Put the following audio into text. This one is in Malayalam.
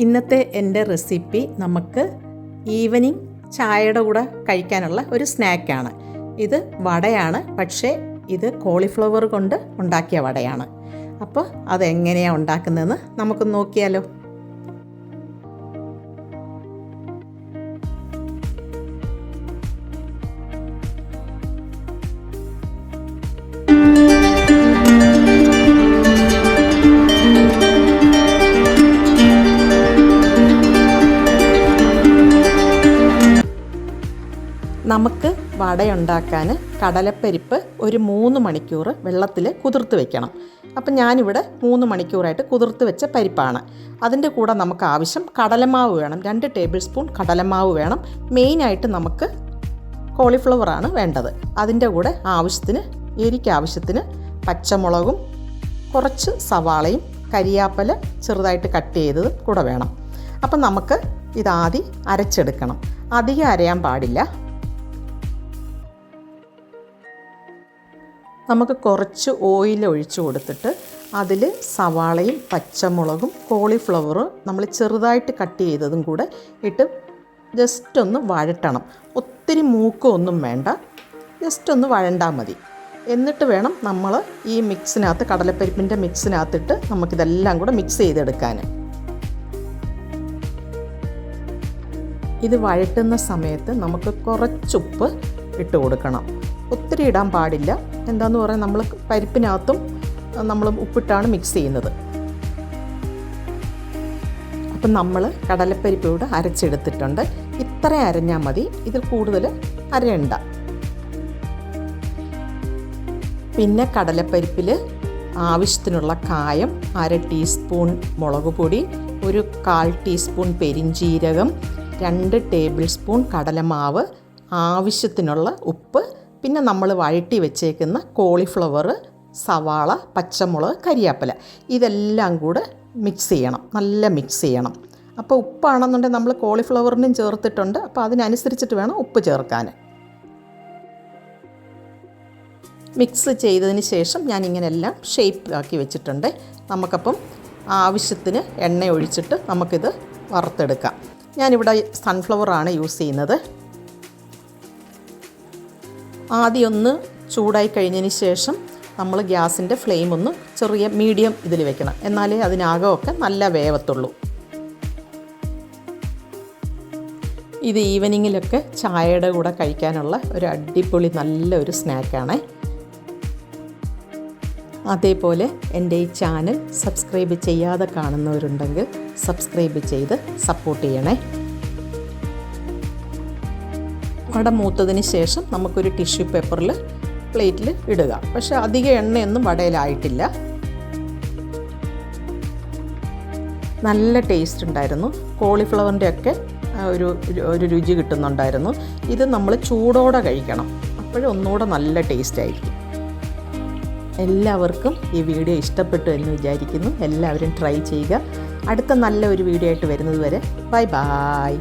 ഇന്നത്തെ എൻ്റെ റെസിപ്പി നമുക്ക് ഈവനിങ് ചായയുടെ കൂടെ കഴിക്കാനുള്ള ഒരു സ്നാക്കാണ്. ഇത് വടയാണ്, പക്ഷേ ഇത് കോളിഫ്ലവർ കൊണ്ട് ഉണ്ടാക്കിയ വടയാണ്. അപ്പോൾ അതെങ്ങനെയാണ് ഉണ്ടാക്കുന്നതെന്ന് നമുക്ക് നോക്കിയാലോ. നമുക്ക് വടയുണ്ടാക്കാൻ കടലപ്പരിപ്പ് ഒരു 3 മണിക്കൂർ വെള്ളത്തിൽ കുതിർത്ത് വെക്കണം. അപ്പം ഞാനിവിടെ 3 മണിക്കൂറായിട്ട് കുതിർത്ത് വെച്ച പരിപ്പാണ്. അതിൻ്റെ കൂടെ നമുക്ക് ആവശ്യം കടലമാവ് വേണം. 2 ടേബിൾ സ്പൂൺ കടലമാവ് വേണം. മെയിനായിട്ട് നമുക്ക് കോളിഫ്ലവറാണ് വേണ്ടത്. അതിൻ്റെ കൂടെ എരിക്കാവശ്യത്തിന് പച്ചമുളകും കുറച്ച് സവാളയും കരിയാപ്പല ചെറുതായിട്ട് കട്ട് ചെയ്തതും കൂടെ വേണം. അപ്പം നമുക്ക് ഇതാദ്യം അരച്ചെടുക്കണം. അധികം അരയാൻ പാടില്ല. നമുക്ക് കുറച്ച് ഓയിൽ ഒഴിച്ച് കൊടുത്തിട്ട് അതിൽ സവാളയും പച്ചമുളകും കോളിഫ്ലവറും നമ്മൾ ചെറുതായിട്ട് കട്ട് ചെയ്തതും കൂടെ ഇട്ട് ജസ്റ്റ് ഒന്ന് വഴറ്റണം. ഒത്തിരി മൂക്കൊന്നും വേണ്ട, ജസ്റ്റ് ഒന്ന് വഴണ്ടാൽ മതി. എന്നിട്ട് വേണം നമ്മൾ ഈ മിക്സിനകത്ത്, കടലപ്പരിപ്പിൻ്റെ മിക്സിനകത്തിട്ട് നമുക്കിതെല്ലാം കൂടെ മിക്സ് ചെയ്തെടുക്കാൻ. ഇത് വഴറ്റുന്ന സമയത്ത് നമുക്ക് കുറച്ചുപ്പ് ഇട്ട് കൊടുക്കണം. ഒത്തിരി ഇടാൻ പാടില്ല. എന്താണെന്ന് പറയാൻ, നമ്മൾ പരിപ്പിനകത്തും നമ്മൾ ഉപ്പിട്ടാണ് മിക്സ് ചെയ്യുന്നത്. അപ്പം നമ്മൾ കടലപ്പരിപ്പ് ഇവിടെ അരച്ചെടുത്തിട്ടുണ്ട്. ഇത്ര അരഞ്ഞാൽ മതി, ഇതിൽ കൂടുതൽ അരയണ്ട. പിന്നെ കടലപ്പരിപ്പിൽ ആവശ്യത്തിനുള്ള കായം, 1/2 ടീസ്പൂൺ മുളക് പൊടി, 1/4 ടീസ്പൂൺ പെരിഞ്ജീരകം, 2 ടേബിൾ സ്പൂൺ കടലമാവ്, ആവശ്യത്തിനുള്ള ഉപ്പ്, പിന്നെ നമ്മൾ വഴറ്റി വെച്ചേക്കുന്ന കോളിഫ്ലവർ, സവാള, പച്ചമുളക്, കരിയാപ്പല, ഇതെല്ലാം കൂടെ മിക്സ് ചെയ്യണം, നല്ല മിക്സ് ചെയ്യണം. അപ്പോൾ ഉപ്പാണെന്നുണ്ടെങ്കിൽ നമ്മൾ കോളിഫ്ലവറിനും ചേർത്തിട്ടുണ്ട്. അപ്പോൾ അതിനനുസരിച്ചിട്ട് വേണം ഉപ്പ് ചേർക്കാൻ. മിക്സ് ചെയ്തതിന് ശേഷം ഞാനിങ്ങനെ എല്ലാം ഷേപ്പ് ആക്കി വെച്ചിട്ടുണ്ട്. നമുക്കപ്പം ആവശ്യത്തിന് എണ്ണ ഒഴിച്ചിട്ട് നമുക്കിത് വറുത്തെടുക്കാം. ഞാനിവിടെ സൺഫ്ലവറാണ് യൂസ് ചെയ്യുന്നത്. ആദ്യം ഒന്ന് ചൂടായി കഴിഞ്ഞതിന് ശേഷം നമ്മൾ ഗ്യാസിൻ്റെ ഫ്ലെയിം ഒന്ന് ചെറിയ മീഡിയം ഇതിൽ വെക്കണം. എന്നാലേ അതിനകമൊക്കെ നല്ല വേവത്തുള്ളൂ. ഇത് ഈവനിങ്ങിലൊക്കെ ചായയുടെ കൂടെ കഴിക്കാനുള്ള ഒരു അടിപൊളി നല്ലൊരു സ്നാക്കാണ്. അതേപോലെ എൻ്റെ ഈ ചാനൽ സബ്സ്ക്രൈബ് ചെയ്യാതെ കാണുന്നവരുണ്ടെങ്കിൽ സബ്സ്ക്രൈബ് ചെയ്ത് സപ്പോർട്ട് ചെയ്യണേ. വട മൂത്തതിന് ശേഷം നമുക്കൊരു ടിഷ്യൂ പേപ്പറിൽ പ്ലേറ്റിൽ ഇടുക. പക്ഷേ അധികം എണ്ണയൊന്നും വടയിലായിട്ടില്ല. നല്ല ടേസ്റ്റ് ഉണ്ടായിരുന്നു. കോളിഫ്ലവറിൻ്റെ ഒക്കെ ഒരു രുചി കിട്ടുന്നുണ്ടായിരുന്നു. ഇത് നമ്മൾ ചൂടോടെ കഴിക്കണം, അപ്പോഴും ഒന്നുകൂടെ നല്ല ടേസ്റ്റ് ആയിരിക്കും. എല്ലാവർക്കും ഈ വീഡിയോ ഇഷ്ടപ്പെട്ടു എന്ന് വിചാരിക്കുന്നു. എല്ലാവരും ട്രൈ ചെയ്യുക. അടുത്ത നല്ല ഒരു വീഡിയോ ആയിട്ട് വരുന്നത് വരെ ബൈ ബൈ.